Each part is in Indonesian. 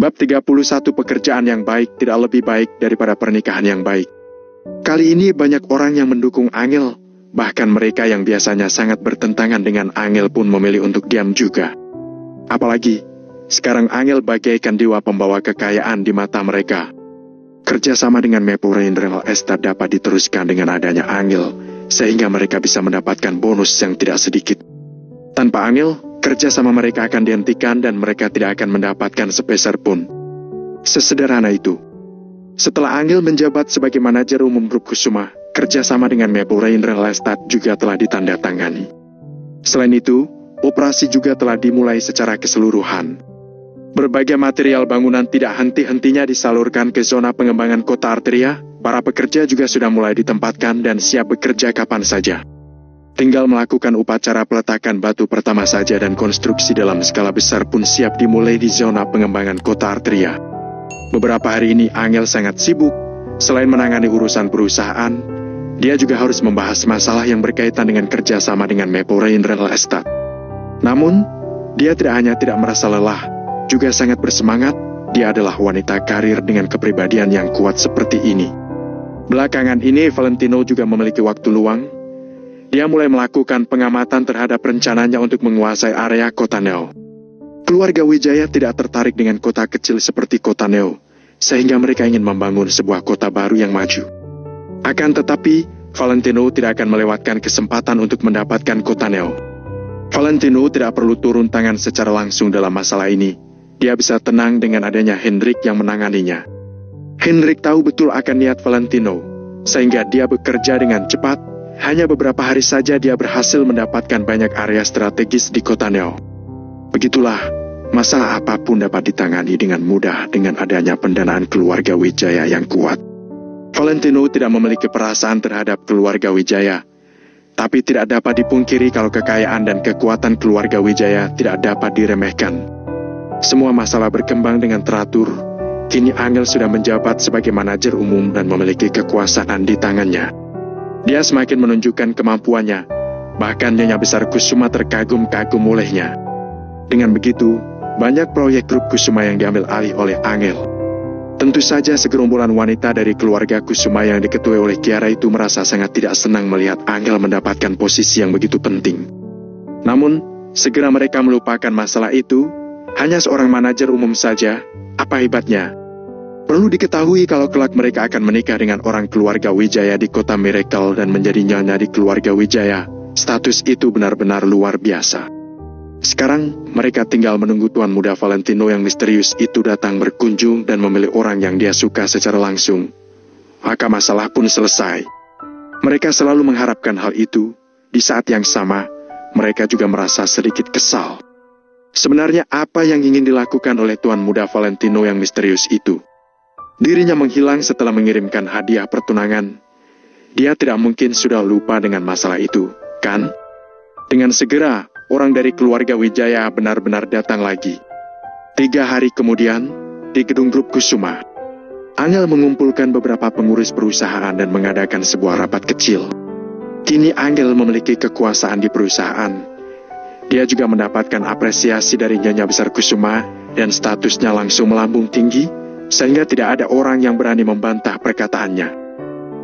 Bab 31 Pekerjaan yang baik tidak lebih baik daripada pernikahan yang baik. Kali ini banyak orang yang mendukung Angel, bahkan mereka yang biasanya sangat bertentangan dengan Angel pun memilih untuk diam juga. Apalagi, sekarang Angel bagaikan dewa pembawa kekayaan di mata mereka. Kerjasama dengan Maple Rain Real Estate dapat diteruskan dengan adanya Angel, sehingga mereka bisa mendapatkan bonus yang tidak sedikit. Tanpa Angel, kerjasama mereka akan dihentikan dan mereka tidak akan mendapatkan sepeser pun. Sesederhana itu. Setelah Angel menjabat sebagai manajer umum grup Kusuma, kerjasama dengan Maple Rain Real Estate juga telah ditandatangani. Selain itu, operasi juga telah dimulai secara keseluruhan. Berbagai material bangunan tidak henti-hentinya disalurkan ke zona pengembangan kota Arteria. Para pekerja juga sudah mulai ditempatkan dan siap bekerja kapan saja. Tinggal melakukan upacara peletakan batu pertama saja dan konstruksi dalam skala besar pun siap dimulai di zona pengembangan kota Arteria. Beberapa hari ini Angel sangat sibuk. Selain menangani urusan perusahaan, dia juga harus membahas masalah yang berkaitan dengan kerjasama dengan Maple Rain Real Estate. Namun, dia tidak hanya tidak merasa lelah, juga sangat bersemangat. Dia adalah wanita karir dengan kepribadian yang kuat seperti ini. Belakangan ini Valentino juga memiliki waktu luang. Dia mulai melakukan pengamatan terhadap rencananya untuk menguasai area kota Neo. Keluarga Wijaya tidak tertarik dengan kota kecil seperti kota Neo, sehingga mereka ingin membangun sebuah kota baru yang maju. Akan tetapi, Valentino tidak akan melewatkan kesempatan untuk mendapatkan kota Neo. Valentino tidak perlu turun tangan secara langsung dalam masalah ini. Dia bisa tenang dengan adanya Hendrik yang menanganinya. Hendrik tahu betul akan niat Valentino, sehingga dia bekerja dengan cepat. Hanya beberapa hari saja dia berhasil mendapatkan banyak area strategis di kota Neo. Begitulah, masalah apapun dapat ditangani dengan mudah dengan adanya pendanaan keluarga Wijaya yang kuat. Valentino tidak memiliki perasaan terhadap keluarga Wijaya, tapi tidak dapat dipungkiri kalau kekayaan dan kekuatan keluarga Wijaya tidak dapat diremehkan. Semua masalah berkembang dengan teratur. Kini Angel sudah menjabat sebagai manajer umum dan memiliki kekuasaan di tangannya. Dia semakin menunjukkan kemampuannya, bahkan Nyonya Besar Kusuma terkagum-kagum olehnya. Dengan begitu, banyak proyek grup Kusuma yang diambil alih oleh Angel. Tentu saja segerombolan wanita dari keluarga Kusuma yang diketuai oleh Kiara itu merasa sangat tidak senang melihat Angel mendapatkan posisi yang begitu penting. Namun, segera mereka melupakan masalah itu. Hanya seorang manajer umum saja, apa hebatnya? Perlu diketahui kalau kelak mereka akan menikah dengan orang keluarga Wijaya di kota Miracle dan menjadi nyonya di keluarga Wijaya. Status itu benar-benar luar biasa. Sekarang, mereka tinggal menunggu tuan muda Valentino yang misterius itu datang berkunjung dan memilih orang yang dia suka secara langsung. Maka masalah pun selesai. Mereka selalu mengharapkan hal itu. Di saat yang sama, mereka juga merasa sedikit kesal. Sebenarnya apa yang ingin dilakukan oleh tuan muda Valentino yang misterius itu? Dirinya menghilang setelah mengirimkan hadiah pertunangan. Dia tidak mungkin sudah lupa dengan masalah itu, kan? Dengan segera, orang dari keluarga Wijaya benar-benar datang lagi. 3 hari kemudian, di gedung grup Kusuma, Angel mengumpulkan beberapa pengurus perusahaan dan mengadakan sebuah rapat kecil. Kini Angel memiliki kekuasaan di perusahaan. Dia juga mendapatkan apresiasi dari Nyonya Besar Kusuma dan statusnya langsung melambung tinggi, sehingga tidak ada orang yang berani membantah perkataannya.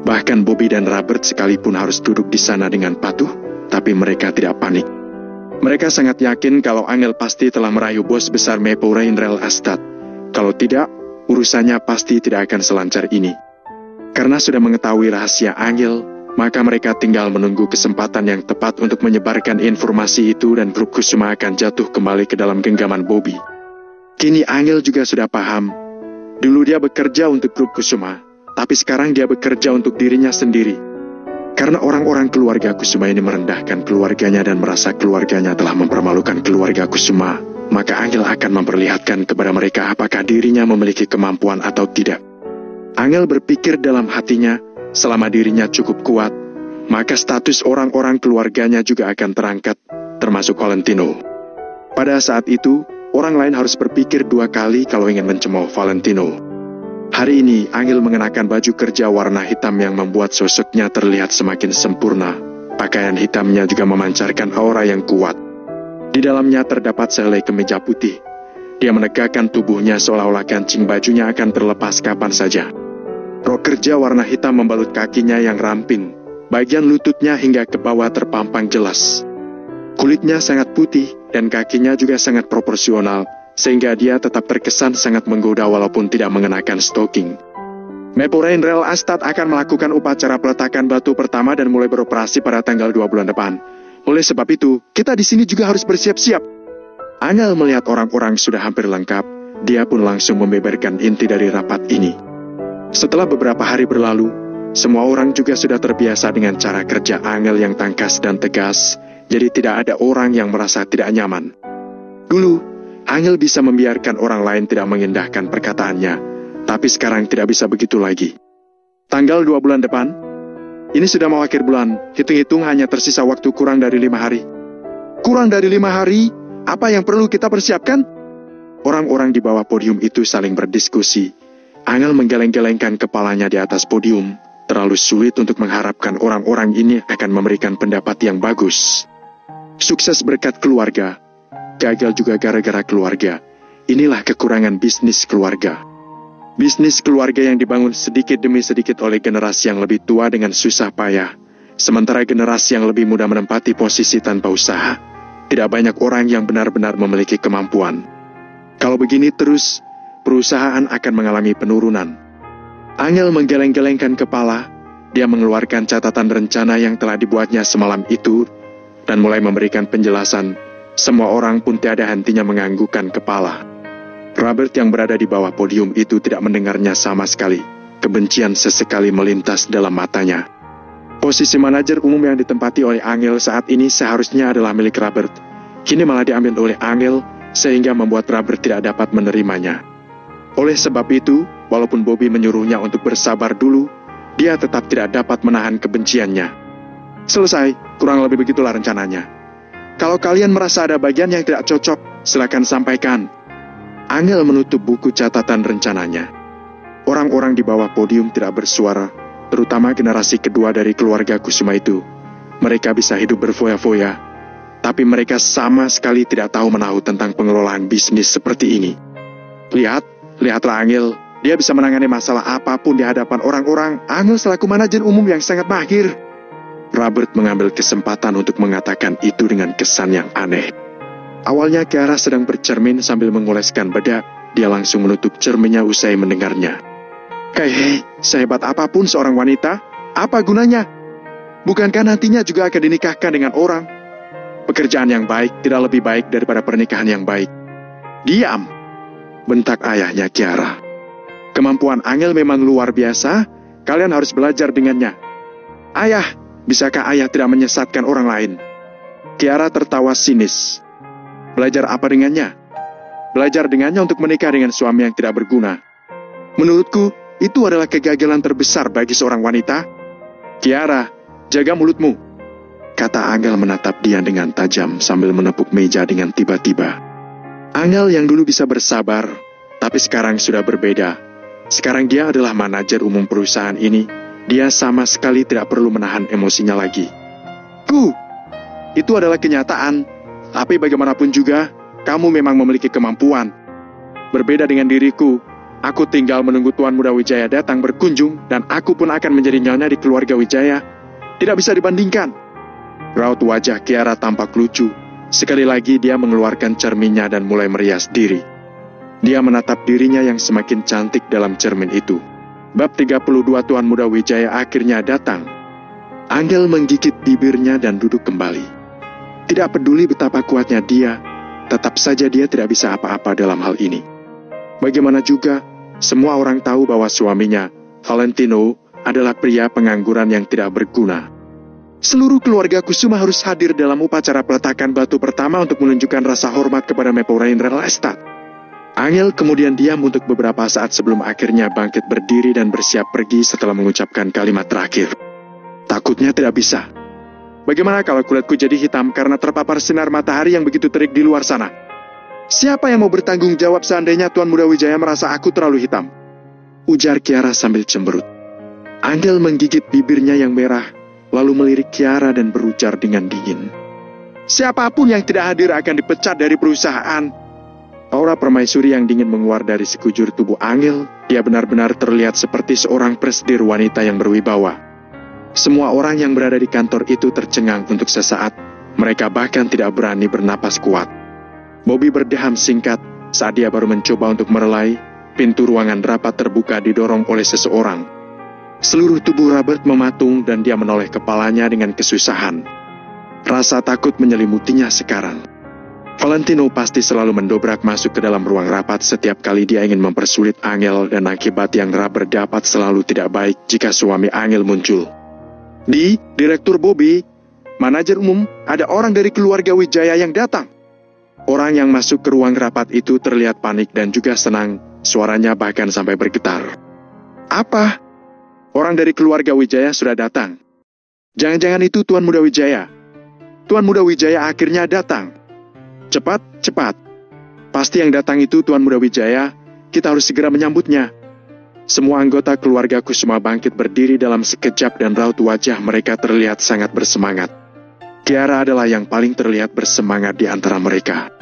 Bahkan Bobby dan Robert sekalipun harus duduk di sana dengan patuh, tapi mereka tidak panik. Mereka sangat yakin kalau Angel pasti telah merayu bos besar Maple Rain Real Estate. Kalau tidak, urusannya pasti tidak akan selancar ini. Karena sudah mengetahui rahasia Angel, maka mereka tinggal menunggu kesempatan yang tepat untuk menyebarkan informasi itu dan grup Kusuma akan jatuh kembali ke dalam genggaman Bobby. Kini Angel juga sudah paham. Dulu dia bekerja untuk grup Kusuma, tapi sekarang dia bekerja untuk dirinya sendiri. Karena orang-orang keluarga Kusuma ini merendahkan keluarganya dan merasa keluarganya telah mempermalukan keluarga Kusuma, maka Angel akan memperlihatkan kepada mereka apakah dirinya memiliki kemampuan atau tidak. Angel berpikir dalam hatinya, selama dirinya cukup kuat, maka status orang-orang keluarganya juga akan terangkat, termasuk Valentino. Pada saat itu, orang lain harus berpikir 2 kali kalau ingin mencemooh Valentino. Hari ini, Angel mengenakan baju kerja warna hitam yang membuat sosoknya terlihat semakin sempurna. Pakaian hitamnya juga memancarkan aura yang kuat. Di dalamnya terdapat sehelai kemeja putih. Dia menegakkan tubuhnya seolah-olah kancing bajunya akan terlepas kapan saja. Rok kerja warna hitam membalut kakinya yang ramping, bagian lututnya hingga ke bawah terpampang jelas. Kulitnya sangat putih dan kakinya juga sangat proporsional, sehingga dia tetap terkesan sangat menggoda walaupun tidak mengenakan stoking. Maple Rain Real Estate akan melakukan upacara peletakan batu pertama dan mulai beroperasi pada tanggal 2 bulan depan. Oleh sebab itu, kita di sini juga harus bersiap-siap. Angel melihat orang-orang sudah hampir lengkap, dia pun langsung membeberkan inti dari rapat ini. Setelah beberapa hari berlalu, semua orang juga sudah terbiasa dengan cara kerja Angel yang tangkas dan tegas, jadi tidak ada orang yang merasa tidak nyaman. Dulu, Angel bisa membiarkan orang lain tidak mengindahkan perkataannya, tapi sekarang tidak bisa begitu lagi. Tanggal 2 bulan depan, ini sudah mau akhir bulan, hitung-hitung hanya tersisa waktu kurang dari 5 hari. Kurang dari 5 hari? Apa yang perlu kita persiapkan? Orang-orang di bawah podium itu saling berdiskusi. Angel menggeleng-gelengkan kepalanya di atas podium. Terlalu sulit untuk mengharapkan orang-orang ini akan memberikan pendapat yang bagus. Sukses berkat keluarga, gagal juga gara-gara keluarga. Inilah kekurangan bisnis keluarga. Bisnis keluarga yang dibangun sedikit demi sedikit oleh generasi yang lebih tua dengan susah payah, sementara generasi yang lebih muda menempati posisi tanpa usaha. Tidak banyak orang yang benar-benar memiliki kemampuan. Kalau begini terus, perusahaan akan mengalami penurunan. Angel menggeleng-gelengkan kepala, dia mengeluarkan catatan rencana yang telah dibuatnya semalam itu, dan mulai memberikan penjelasan. Semua orang pun tiada hentinya menganggukkan kepala. Robert yang berada di bawah podium itu tidak mendengarnya sama sekali. Kebencian sesekali melintas dalam matanya. Posisi manajer umum yang ditempati oleh Angel saat ini seharusnya adalah milik Robert. Kini malah diambil oleh Angel, sehingga membuat Robert tidak dapat menerimanya. Oleh sebab itu, walaupun Bobby menyuruhnya untuk bersabar dulu, dia tetap tidak dapat menahan kebenciannya. Selesai, kurang lebih begitulah rencananya. Kalau kalian merasa ada bagian yang tidak cocok, silakan sampaikan. Angel menutup buku catatan rencananya. Orang-orang di bawah podium tidak bersuara, terutama generasi kedua dari keluarga Kusuma itu. Mereka bisa hidup berfoya-foya, tapi mereka sama sekali tidak tahu menahu tentang pengelolaan bisnis seperti ini. Lihatlah Angel, dia bisa menangani masalah apapun di hadapan orang-orang. Angel selaku manajer umum yang sangat mahir. Robert mengambil kesempatan untuk mengatakan itu dengan kesan yang aneh. Awalnya Kiara sedang bercermin sambil mengoleskan bedak, dia langsung menutup cerminnya usai mendengarnya. Hei, sehebat apapun seorang wanita, apa gunanya? Bukankah nantinya juga akan dinikahkan dengan orang? Pekerjaan yang baik tidak lebih baik daripada pernikahan yang baik. Diam, bentak ayahnya Kiara. Kemampuan Angel memang luar biasa, kalian harus belajar dengannya. Ayah, bisakah ayah tidak menyesatkan orang lain? Kiara tertawa sinis. Belajar apa dengannya? Belajar dengannya untuk menikah dengan suami yang tidak berguna. Menurutku, itu adalah kegagalan terbesar bagi seorang wanita. Kiara, jaga mulutmu, kata Angel menatap dia dengan tajam sambil menepuk meja dengan tiba-tiba. Angel yang dulu bisa bersabar, tapi sekarang sudah berbeda. Sekarang dia adalah manajer umum perusahaan ini. Dia sama sekali tidak perlu menahan emosinya lagi. Itu adalah kenyataan. Tapi bagaimanapun juga, kamu memang memiliki kemampuan. Berbeda dengan diriku, aku tinggal menunggu Tuan Muda Wijaya datang berkunjung, dan aku pun akan menjadi nyonya di keluarga Wijaya. Tidak bisa dibandingkan. Raut wajah Kiara tampak lucu. Sekali lagi dia mengeluarkan cerminnya dan mulai merias diri. Dia menatap dirinya yang semakin cantik dalam cermin itu. Bab 32 Tuan Muda Wijaya akhirnya datang. Angel menggigit bibirnya dan duduk kembali. Tidak peduli betapa kuatnya dia, tetap saja dia tidak bisa apa-apa dalam hal ini. Bagaimana juga, semua orang tahu bahwa suaminya, Valentino, adalah pria pengangguran yang tidak berguna. Seluruh keluarga Kusuma harus hadir dalam upacara peletakan batu pertama untuk menunjukkan rasa hormat kepada Maple Rain Real Estate. Angel kemudian diam untuk beberapa saat sebelum akhirnya bangkit berdiri dan bersiap pergi setelah mengucapkan kalimat terakhir. Takutnya tidak bisa. Bagaimana kalau kulitku jadi hitam karena terpapar sinar matahari yang begitu terik di luar sana? Siapa yang mau bertanggung jawab seandainya Tuan Muda Wijaya merasa aku terlalu hitam? Ujar Kiara sambil cemberut. Angel menggigit bibirnya yang merah, lalu melirik Kiara dan berujar dengan dingin. Siapapun yang tidak hadir akan dipecat dari perusahaan. Aura permaisuri yang dingin menguar dari sekujur tubuh Angel. Dia benar-benar terlihat seperti seorang presidir wanita yang berwibawa. Semua orang yang berada di kantor itu tercengang untuk sesaat. Mereka bahkan tidak berani bernapas kuat. Bobby berdeham singkat saat dia baru mencoba untuk merelai. Pintu ruangan rapat terbuka didorong oleh seseorang. Seluruh tubuh Robert mematung dan dia menoleh kepalanya dengan kesusahan. Rasa takut menyelimutinya sekarang. Valentino pasti selalu mendobrak masuk ke dalam ruang rapat setiap kali dia ingin mempersulit Angel, dan akibat yang Robert dapat selalu tidak baik jika suami Angel muncul. Direktur Bobby, manajer umum, ada orang dari keluarga Wijaya yang datang. Orang yang masuk ke ruang rapat itu terlihat panik dan juga senang, suaranya bahkan sampai bergetar. Apa? Orang dari keluarga Wijaya sudah datang. Jangan-jangan itu Tuan Muda Wijaya. Tuan Muda Wijaya akhirnya datang. Cepat, cepat. Pasti yang datang itu Tuan Muda Wijaya, kita harus segera menyambutnya. Semua anggota keluarga Kusuma bangkit berdiri dalam sekejap dan raut wajah mereka terlihat sangat bersemangat. Kiara adalah yang paling terlihat bersemangat di antara mereka.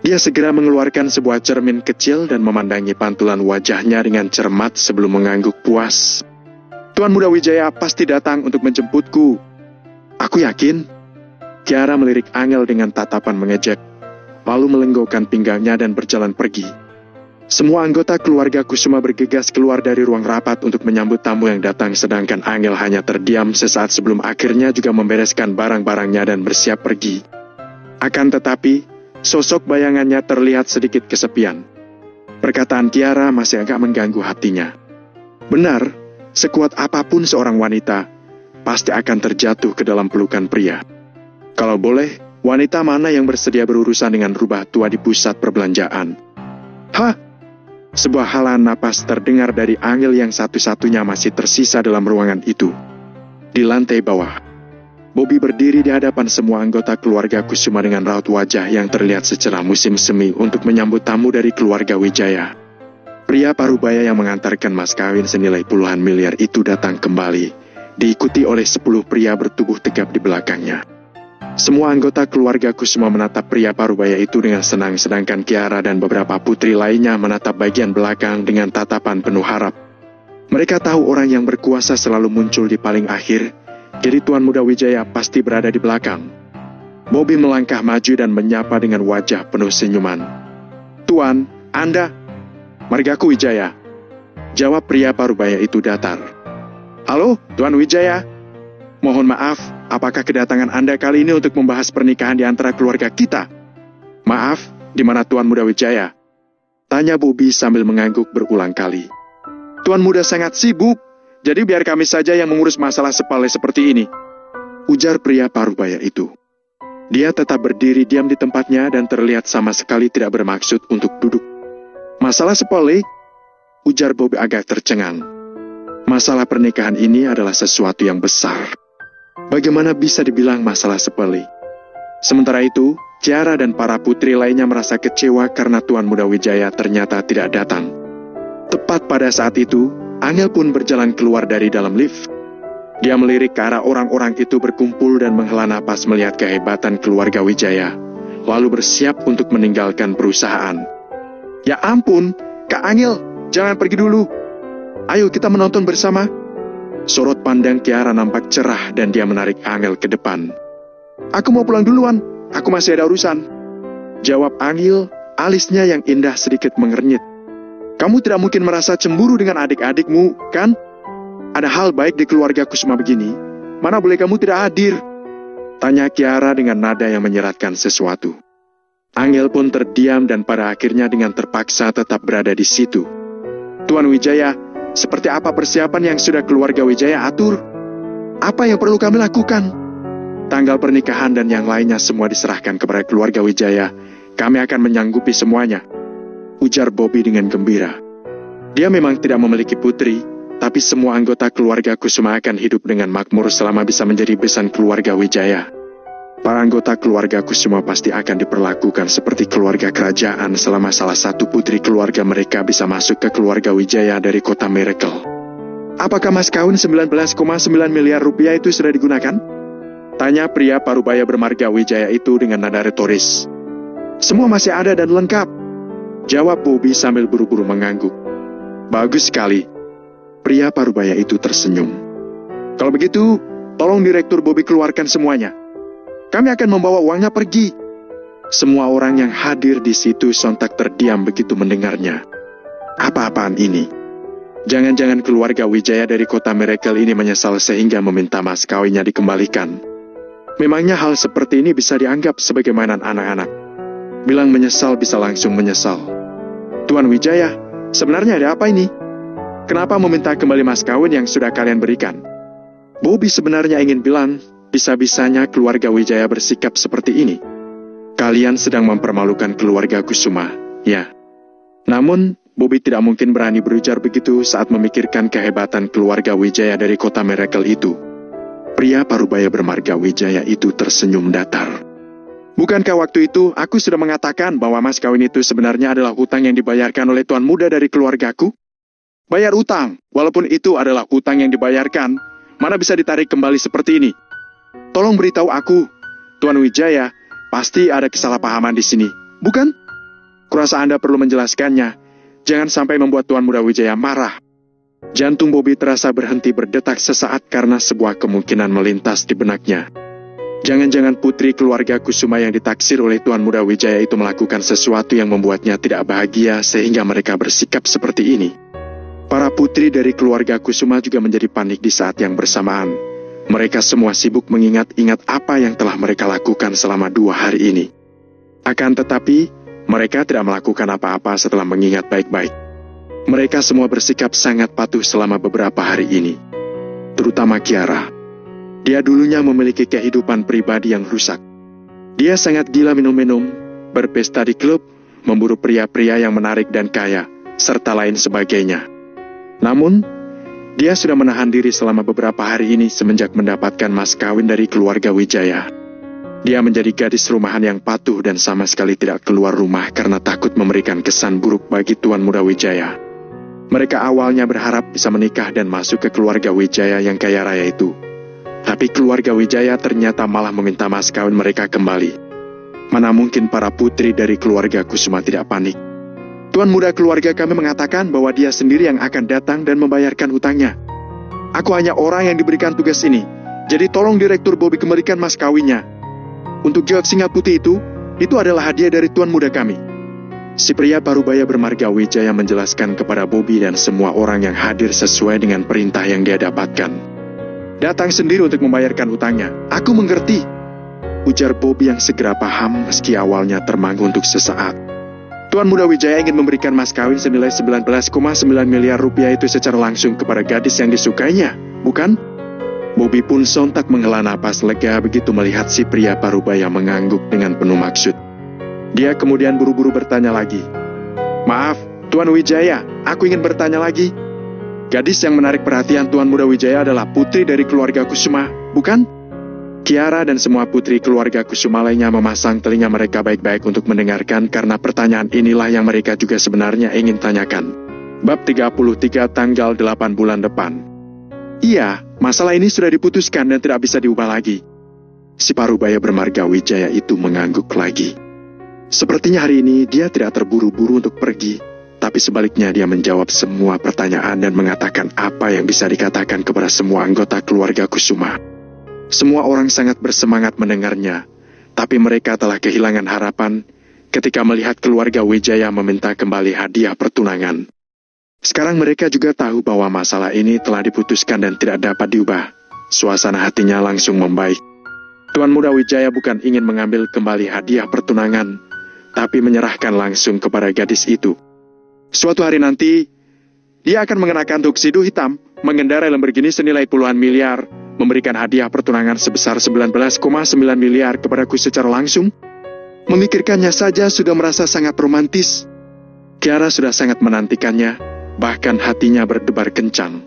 Dia segera mengeluarkan sebuah cermin kecil dan memandangi pantulan wajahnya dengan cermat sebelum mengangguk puas. Tuan Muda Wijaya pasti datang untuk menjemputku. Aku yakin. Kiara melirik Angel dengan tatapan mengejek, lalu melenggokkan pinggangnya dan berjalan pergi. Semua anggota keluarga Kusuma bergegas keluar dari ruang rapat untuk menyambut tamu yang datang, sedangkan Angel hanya terdiam sesaat sebelum akhirnya juga membereskan barang-barangnya dan bersiap pergi. Akan tetapi, sosok bayangannya terlihat sedikit kesepian. Perkataan Kiara masih agak mengganggu hatinya. Benar, sekuat apapun seorang wanita, pasti akan terjatuh ke dalam pelukan pria. Kalau boleh, wanita mana yang bersedia berurusan dengan rubah tua di pusat perbelanjaan? Hah? Sebuah halaan napas terdengar dari Angel yang satu-satunya masih tersisa dalam ruangan itu. Di lantai bawah, Bobby berdiri di hadapan semua anggota keluarga Kusuma dengan raut wajah yang terlihat secerah musim semi untuk menyambut tamu dari keluarga Wijaya. Pria parubaya yang mengantarkan mas kawin senilai puluhan miliar itu datang kembali, diikuti oleh 10 pria bertubuh tegap di belakangnya. Semua anggota keluarga Kusuma menatap pria parubaya itu dengan senang, sedangkan Kiara dan beberapa putri lainnya menatap bagian belakang dengan tatapan penuh harap. Mereka tahu orang yang berkuasa selalu muncul di paling akhir, jadi Tuan Muda Wijaya pasti berada di belakang. Bobby melangkah maju dan menyapa dengan wajah penuh senyuman. Tuan, Anda? Margaku Wijaya. Jawab pria parubaya itu datar. Halo, Tuan Wijaya. Mohon maaf, apakah kedatangan Anda kali ini untuk membahas pernikahan di antara keluarga kita? Maaf, di mana Tuan Muda Wijaya? Tanya Bobby sambil mengangguk berulang kali. Tuan Muda sangat sibuk, jadi biar kami saja yang mengurus masalah sepele seperti ini. Ujar pria parubaya itu. Dia tetap berdiri diam di tempatnya dan terlihat sama sekali tidak bermaksud untuk duduk. Masalah sepele? Ujar Bobby agak tercengang. Masalah pernikahan ini adalah sesuatu yang besar. Bagaimana bisa dibilang masalah sepele? Sementara itu, Kiara dan para putri lainnya merasa kecewa karena Tuan Muda Wijaya ternyata tidak datang. Tepat pada saat itu, Angel pun berjalan keluar dari dalam lift. Dia melirik ke arah orang-orang itu berkumpul dan menghela napas melihat kehebatan keluarga Wijaya, lalu bersiap untuk meninggalkan perusahaan. Ya ampun, Kak Angel, jangan pergi dulu. Ayo kita menonton bersama. Sorot pandang Kiara nampak cerah dan dia menarik Angel ke depan. Aku mau pulang duluan, aku masih ada urusan. Jawab Angel, alisnya yang indah sedikit mengernyit. Kamu tidak mungkin merasa cemburu dengan adik-adikmu, kan? Ada hal baik di keluarga Kusuma begini, mana boleh kamu tidak hadir? Tanya Kiara dengan nada yang menyeratkan sesuatu. Angel pun terdiam dan pada akhirnya dengan terpaksa tetap berada di situ. Tuan Wijaya, seperti apa persiapan yang sudah keluarga Wijaya atur? Apa yang perlu kami lakukan? Tanggal pernikahan dan yang lainnya semua diserahkan kepada keluarga Wijaya. Kami akan menyanggupi semuanya. Ujar Bobby dengan gembira. Dia memang tidak memiliki putri, tapi semua anggota keluarga Kusuma akan hidup dengan makmur selama bisa menjadi besan keluarga Wijaya. Para anggota keluarga Kusuma pasti akan diperlakukan seperti keluarga kerajaan selama salah satu putri keluarga mereka bisa masuk ke keluarga Wijaya dari kota Miracle. Apakah mas kawin 19,9 miliar rupiah itu sudah digunakan? Tanya pria parubaya bermarga Wijaya itu dengan nada retoris. Semua masih ada dan lengkap. Jawab Bobby sambil buru-buru mengangguk. Bagus sekali. Pria parubaya itu tersenyum. Kalau begitu, tolong Direktur Bobby keluarkan semuanya. Kami akan membawa uangnya pergi. Semua orang yang hadir di situ sontak terdiam begitu mendengarnya. Apa-apaan ini? Jangan-jangan keluarga Wijaya dari kota Miracle ini menyesal sehingga meminta mas kawinnya dikembalikan. Memangnya hal seperti ini bisa dianggap sebagai mainan anak-anak? Bilang menyesal bisa langsung menyesal. Tuan Wijaya, sebenarnya ada apa ini? Kenapa meminta kembali mas kawin yang sudah kalian berikan? Bobby sebenarnya ingin bilang, bisa-bisanya keluarga Wijaya bersikap seperti ini. Kalian sedang mempermalukan keluarga Kusuma, ya. Namun, Bobby tidak mungkin berani berujar begitu saat memikirkan kehebatan keluarga Wijaya dari kota Miracle itu. Pria parubaya bermarga Wijaya itu tersenyum datar. Bukankah waktu itu aku sudah mengatakan bahwa mas kawin itu sebenarnya adalah hutang yang dibayarkan oleh tuan muda dari keluargaku? Bayar utang, walaupun itu adalah hutang yang dibayarkan, mana bisa ditarik kembali seperti ini? Tolong beritahu aku, Tuan Wijaya, pasti ada kesalahpahaman di sini, bukan? Kurasa Anda perlu menjelaskannya. Jangan sampai membuat Tuan Muda Wijaya marah. Jantung Bobby terasa berhenti berdetak sesaat karena sebuah kemungkinan melintas di benaknya. Jangan-jangan putri keluarga Kusuma yang ditaksir oleh Tuan Muda Wijaya itu melakukan sesuatu yang membuatnya tidak bahagia sehingga mereka bersikap seperti ini. Para putri dari keluarga Kusuma juga menjadi panik di saat yang bersamaan. Mereka semua sibuk mengingat-ingat apa yang telah mereka lakukan selama 2 hari ini. Akan tetapi, mereka tidak melakukan apa-apa setelah mengingat baik-baik. Mereka semua bersikap sangat patuh selama beberapa hari ini. Terutama Kiara. Dia dulunya memiliki kehidupan pribadi yang rusak. Dia sangat gila minum-minum, berpesta di klub, memburu pria-pria yang menarik dan kaya, serta lain sebagainya. Namun, dia sudah menahan diri selama beberapa hari ini semenjak mendapatkan mas kawin dari keluarga Wijaya. Dia menjadi gadis rumahan yang patuh dan sama sekali tidak keluar rumah karena takut memberikan kesan buruk bagi Tuan Muda Wijaya. Mereka awalnya berharap bisa menikah dan masuk ke keluarga Wijaya yang kaya raya itu. Tapi keluarga Wijaya ternyata malah meminta mas kawin mereka kembali. Mana mungkin para putri dari keluarga Kusuma tidak panik. Tuan muda keluarga kami mengatakan bahwa dia sendiri yang akan datang dan membayarkan hutangnya. Aku hanya orang yang diberikan tugas ini, jadi tolong Direktur Bobby kembalikan mas kawinnya. Untuk jawab singa putih itu adalah hadiah dari tuan muda kami. Si pria parubaya bermarga Wijaya menjelaskan kepada Bobby dan semua orang yang hadir sesuai dengan perintah yang dia dapatkan. Datang sendiri untuk membayarkan hutangnya. Aku mengerti, ujar Bobby yang segera paham meski awalnya termangu untuk sesaat. Tuan Muda Wijaya ingin memberikan mas kawin senilai 19,9 miliar rupiah itu secara langsung kepada gadis yang disukainya, bukan? Bobby pun sontak menghela napas lega begitu melihat si pria parubaya mengangguk dengan penuh maksud. Dia kemudian buru-buru bertanya lagi. Maaf, Tuan Wijaya, aku ingin bertanya lagi. Gadis yang menarik perhatian Tuan Muda Wijaya adalah putri dari keluarga Kusuma, bukan? Kiara dan semua putri keluarga Kusuma lainnya memasang telinga mereka baik-baik untuk mendengarkan karena pertanyaan inilah yang mereka juga sebenarnya ingin tanyakan. Bab 33 tanggal 8 bulan depan. Iya, masalah ini sudah diputuskan dan tidak bisa diubah lagi. Si parubaya bermarga Wijaya itu mengangguk lagi. Sepertinya hari ini dia tidak terburu-buru untuk pergi, tapi sebaliknya dia menjawab semua pertanyaan dan mengatakan apa yang bisa dikatakan kepada semua anggota keluarga Kusuma. Semua orang sangat bersemangat mendengarnya, tapi mereka telah kehilangan harapan ketika melihat keluarga Wijaya meminta kembali hadiah pertunangan. Sekarang mereka juga tahu bahwa masalah ini telah diputuskan dan tidak dapat diubah. Suasana hatinya langsung membaik. Tuan Muda Wijaya bukan ingin mengambil kembali hadiah pertunangan, tapi menyerahkan langsung kepada gadis itu. Suatu hari nanti, dia akan mengenakan tuxedo hitam, mengendarai Lamborghini senilai puluhan miliar, memberikan hadiah pertunangan sebesar 19,9 miliar kepadaku secara langsung. Memikirkannya saja sudah merasa sangat romantis. Kiara sudah sangat menantikannya, bahkan hatinya berdebar kencang.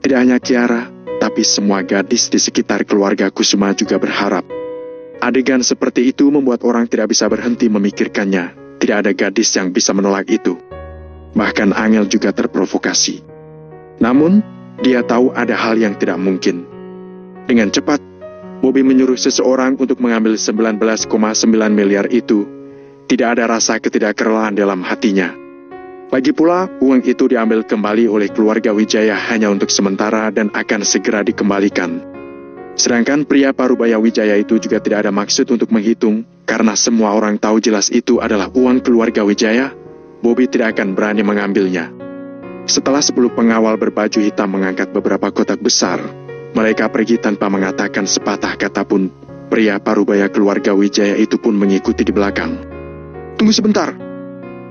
Tidak hanya Kiara, tapi semua gadis di sekitar keluarga Kusuma juga berharap. Adegan seperti itu membuat orang tidak bisa berhenti memikirkannya. Tidak ada gadis yang bisa menolak itu. Bahkan Angel juga terprovokasi. Namun, dia tahu ada hal yang tidak mungkin. Dengan cepat, Bobby menyuruh seseorang untuk mengambil 19,9 miliar itu. Tidak ada rasa ketidakkerelaan dalam hatinya. Lagi pula, uang itu diambil kembali oleh keluarga Wijaya hanya untuk sementara dan akan segera dikembalikan. Sedangkan pria Parubaya Wijaya itu juga tidak ada maksud untuk menghitung, karena semua orang tahu jelas itu adalah uang keluarga Wijaya. Bobby tidak akan berani mengambilnya. Setelah 10 pengawal berbaju hitam mengangkat beberapa kotak besar, mereka pergi tanpa mengatakan sepatah kata pun. Pria Parubaya keluarga Wijaya itu pun mengikuti di belakang. "Tunggu sebentar."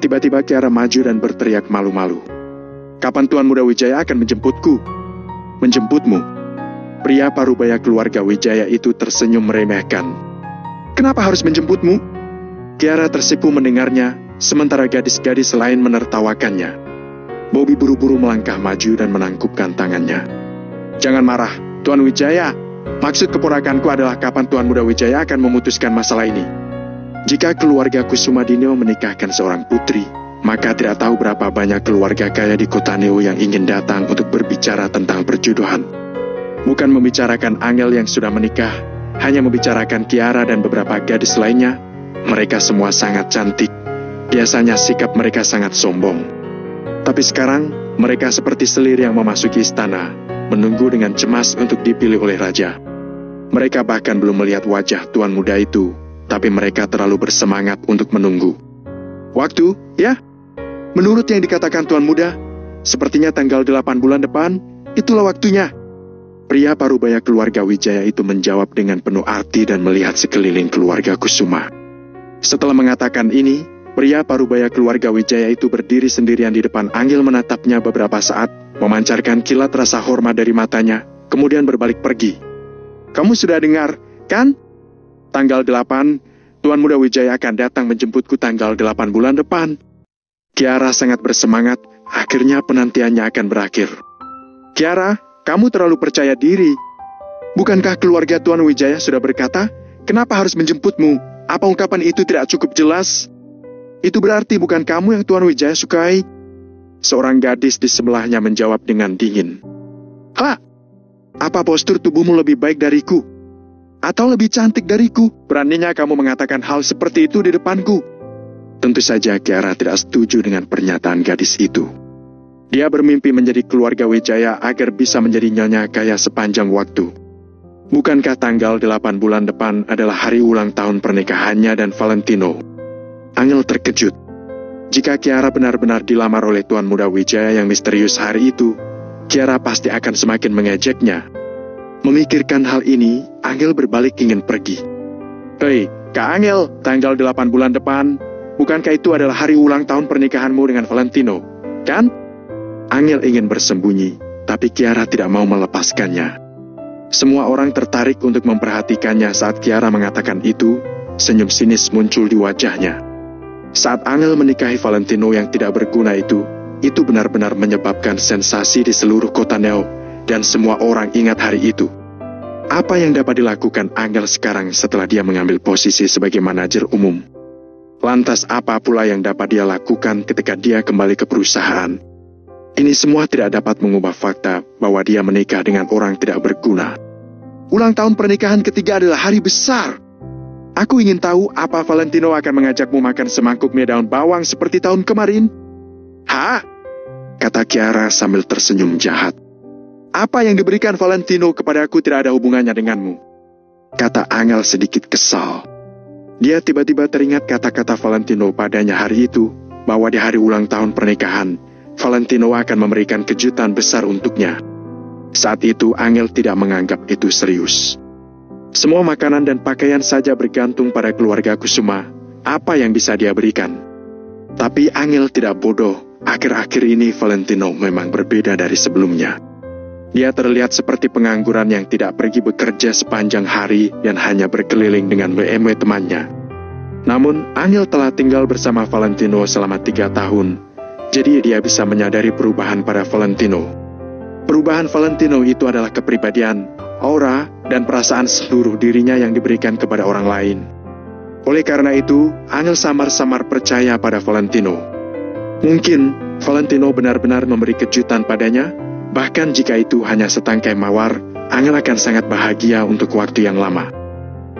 Tiba-tiba Kiara maju dan berteriak malu-malu. "Kapan Tuan Muda Wijaya akan menjemputku?" "Menjemputmu?" Pria Parubaya keluarga Wijaya itu tersenyum meremehkan. "Kenapa harus menjemputmu?" Kiara tersipu mendengarnya, sementara gadis-gadis lain menertawakannya. Bobby buru-buru melangkah maju dan menangkupkan tangannya. "Jangan marah, Tuan Wijaya. Maksud keponakanku adalah kapan Tuan Muda Wijaya akan memutuskan masalah ini. Jika keluarga Kusumadineo menikahkan seorang putri, maka tidak tahu berapa banyak keluarga kaya di kota Neo yang ingin datang untuk berbicara tentang perjodohan. Bukan membicarakan Angel yang sudah menikah, hanya membicarakan Kiara dan beberapa gadis lainnya. Mereka semua sangat cantik. Biasanya sikap mereka sangat sombong. Tapi sekarang, mereka seperti selir yang memasuki istana, menunggu dengan cemas untuk dipilih oleh raja. Mereka bahkan belum melihat wajah tuan muda itu, tapi mereka terlalu bersemangat untuk menunggu. "Waktu, ya? Menurut yang dikatakan tuan muda, sepertinya tanggal 8 bulan depan, itulah waktunya." Pria Parubaya keluarga Wijaya itu menjawab dengan penuh arti dan melihat sekeliling keluarga Kusuma. Setelah mengatakan ini, pria Parubaya keluarga Wijaya itu berdiri sendirian di depan Angel menatapnya beberapa saat, memancarkan kilat rasa hormat dari matanya, kemudian berbalik pergi. "Kamu sudah dengar, kan? Tanggal 8, Tuan Muda Wijaya akan datang menjemputku tanggal 8 bulan depan." Kiara sangat bersemangat, akhirnya penantiannya akan berakhir. "Kiara, kamu terlalu percaya diri. Bukankah keluarga Tuan Wijaya sudah berkata, kenapa harus menjemputmu? Apa ungkapan itu tidak cukup jelas? Itu berarti bukan kamu yang Tuan Wijaya sukai." Seorang gadis di sebelahnya menjawab dengan dingin. "Hah? Apa postur tubuhmu lebih baik dariku? Atau lebih cantik dariku? Beraninya kamu mengatakan hal seperti itu di depanku?" Tentu saja Kiara tidak setuju dengan pernyataan gadis itu. Dia bermimpi menjadi keluarga Wijaya agar bisa menjadi nyonya kaya sepanjang waktu. Bukankah tanggal 8 bulan depan adalah hari ulang tahun pernikahannya dan Valentino? Angel terkejut. Jika Kiara benar-benar dilamar oleh Tuan Muda Wijaya yang misterius hari itu, Kiara pasti akan semakin mengejeknya. Memikirkan hal ini, Angel berbalik ingin pergi. "Hei, Kak Angel, tanggal 8 bulan depan, bukankah itu adalah hari ulang tahun pernikahanmu dengan Valentino, kan?" Angel ingin bersembunyi, tapi Kiara tidak mau melepaskannya. Semua orang tertarik untuk memperhatikannya saat Kiara mengatakan itu, senyum sinis muncul di wajahnya. Saat Angel menikahi Valentino yang tidak berguna itu benar-benar menyebabkan sensasi di seluruh kota Neo, dan semua orang ingat hari itu. Apa yang dapat dilakukan Angel sekarang setelah dia mengambil posisi sebagai manajer umum? Lantas apa pula yang dapat dia lakukan ketika dia kembali ke perusahaan? Ini semua tidak dapat mengubah fakta bahwa dia menikah dengan orang tidak berguna. Ulang tahun pernikahan ketiga adalah hari besar. Aku ingin tahu apa Valentino akan mengajakmu makan semangkuk mie daun bawang seperti tahun kemarin? "Hah?" kata Kiara sambil tersenyum jahat. "Apa yang diberikan Valentino kepadaku tidak ada hubungannya denganmu," kata Angel sedikit kesal. Dia tiba-tiba teringat kata-kata Valentino padanya hari itu, bahwa di hari ulang tahun pernikahan, Valentino akan memberikan kejutan besar untuknya. Saat itu Angel tidak menganggap itu serius. Semua makanan dan pakaian saja bergantung pada keluarga Kusuma, apa yang bisa dia berikan. Tapi Angel tidak bodoh, akhir-akhir ini Valentino memang berbeda dari sebelumnya. Dia terlihat seperti pengangguran yang tidak pergi bekerja sepanjang hari dan hanya berkeliling dengan BMW temannya. Namun, Angel telah tinggal bersama Valentino selama 3 tahun, jadi dia bisa menyadari perubahan pada Valentino. Perubahan Valentino itu adalah kepribadian, aura, dan perasaan seluruh dirinya yang diberikan kepada orang lain. Oleh karena itu, Angel samar-samar percaya pada Valentino. Mungkin, Valentino benar-benar memberi kejutan padanya, bahkan jika itu hanya setangkai mawar, Angel akan sangat bahagia untuk waktu yang lama.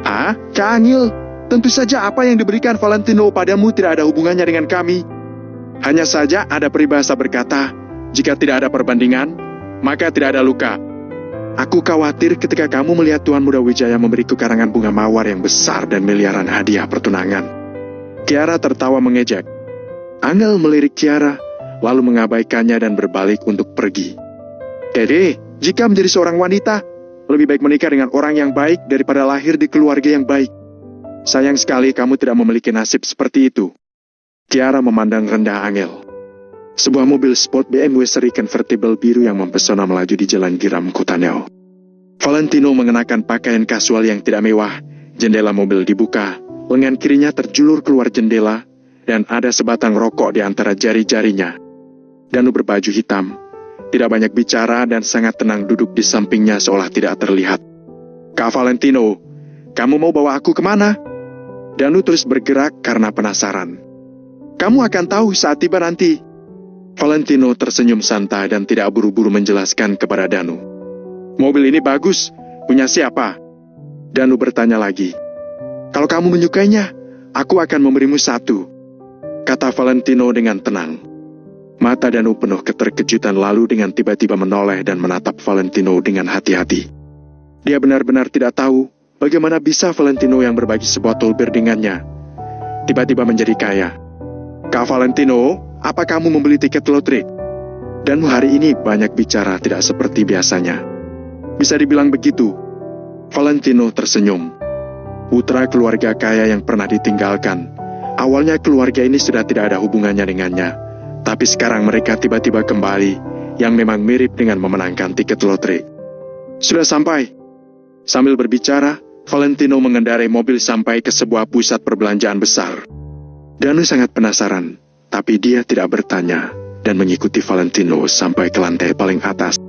"Ah, Kak Angel, Tentu saja apa yang diberikan Valentino padamu tidak ada hubungannya dengan kami. Hanya saja ada peribahasa berkata, jika tidak ada perbandingan, maka tidak ada luka. Aku khawatir ketika kamu melihat Tuan Muda Wijaya memberiku karangan bunga mawar yang besar dan miliaran hadiah pertunangan. Kiara tertawa mengejek. Angel melirik Kiara, lalu mengabaikannya dan berbalik untuk pergi. Dede, jika menjadi seorang wanita, lebih baik menikah dengan orang yang baik daripada lahir di keluarga yang baik. Sayang sekali kamu tidak memiliki nasib seperti itu. Kiara memandang rendah Angel. Sebuah mobil sport BMW seri convertible biru yang mempesona melaju di jalan Giram Kota Neo. Valentino mengenakan pakaian kasual yang tidak mewah. Jendela mobil dibuka, lengan kirinya terjulur keluar jendela, dan ada sebatang rokok di antara jari-jarinya. Danu berbaju hitam, tidak banyak bicara dan sangat tenang duduk di sampingnya seolah tidak terlihat. Kak Valentino, kamu mau bawa aku kemana? Danu terus bergerak karena penasaran. Kamu akan tahu saat tiba nanti. Valentino tersenyum santai dan tidak buru-buru menjelaskan kepada Danu. Mobil ini bagus, punya siapa? Danu bertanya lagi. Kalau kamu menyukainya, aku akan memberimu satu, kata Valentino dengan tenang. Mata Danu penuh keterkejutan lalu dengan tiba-tiba menoleh dan menatap Valentino dengan hati-hati. Dia benar-benar tidak tahu bagaimana bisa Valentino yang berbagi sebotol bir dengannya tiba-tiba menjadi kaya. Kak Valentino, apa kamu membeli tiket lotre? Danu hari ini banyak bicara tidak seperti biasanya. Bisa dibilang begitu. Valentino tersenyum. Putra keluarga kaya yang pernah ditinggalkan. Awalnya keluarga ini sudah tidak ada hubungannya dengannya. Tapi sekarang mereka tiba-tiba kembali, yang memang mirip dengan memenangkan tiket lotre. Sudah sampai. Sambil berbicara, Valentino mengendarai mobil sampai ke sebuah pusat perbelanjaan besar. Danu sangat penasaran, tapi dia tidak bertanya dan mengikuti Valentino sampai ke lantai paling atas.